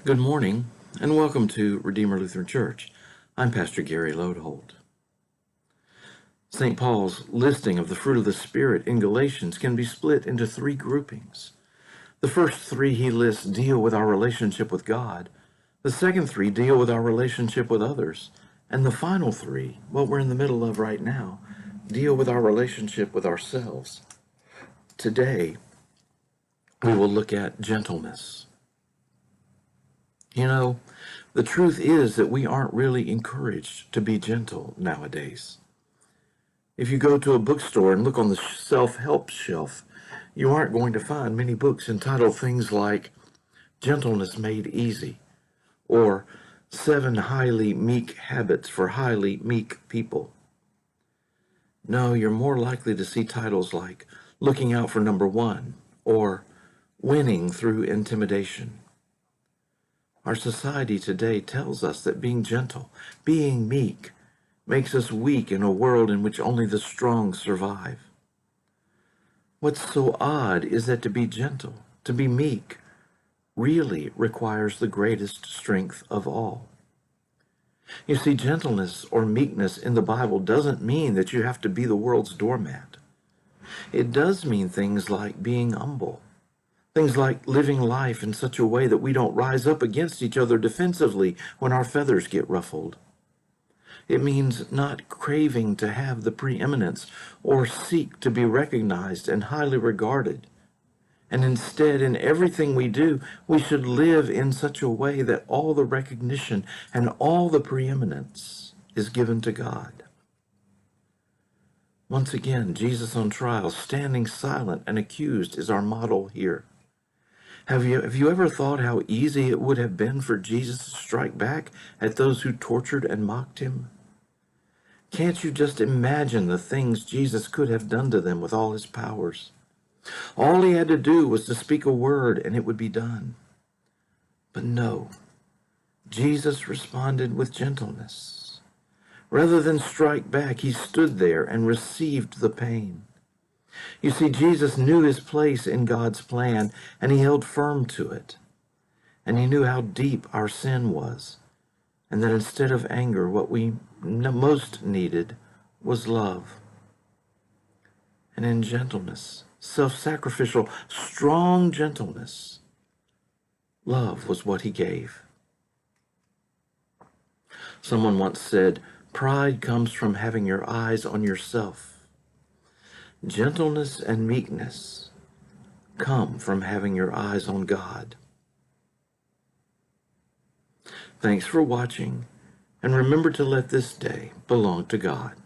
Good morning, and welcome to Redeemer Lutheran Church. I'm Pastor Gary Lodeholt. St. Paul's listing of the fruit of the Spirit in Galatians can be split into three groupings. The first three he lists deal with our relationship with God. The second three deal with our relationship with others. And the final three, what we're in the middle of right now, deal with our relationship with ourselves. Today, we will look at gentleness. You know, the truth is that we aren't really encouraged to be gentle nowadays. If you go to a bookstore and look on the self-help shelf, you aren't going to find many books entitled things like Gentleness Made Easy or 7 Highly Meek Habits for Highly Meek People. No, you're more likely to see titles like Looking Out for Number 1 or Winning Through Intimidation. Our society today tells us that being gentle, being meek, makes us weak in a world in which only the strong survive. What's so odd is that to be gentle, to be meek, really requires the greatest strength of all. You see, gentleness or meekness in the Bible doesn't mean that you have to be the world's doormat. It does mean things like being humble. Things like living life in such a way that we don't rise up against each other defensively when our feathers get ruffled. It means not craving to have the preeminence or seek to be recognized and highly regarded. And instead, in everything we do, we should live in such a way that all the recognition and all the preeminence is given to God. Once again, Jesus on trial, standing silent and accused, is our model here. Have you ever thought how easy it would have been for Jesus to strike back at those who tortured and mocked him? Can't you just imagine the things Jesus could have done to them with all his powers? All he had to do was to speak a word and it would be done. But no, Jesus responded with gentleness. Rather than strike back, he stood there and received the pain. You see, Jesus knew his place in God's plan, and he held firm to it. And he knew how deep our sin was, and that instead of anger, what we most needed was love. And in gentleness, self-sacrificial, strong gentleness, love was what he gave. Someone once said, pride comes from having your eyes on yourself. Gentleness and meekness come from having your eyes on God. Thanks for watching, and remember to let this day belong to God.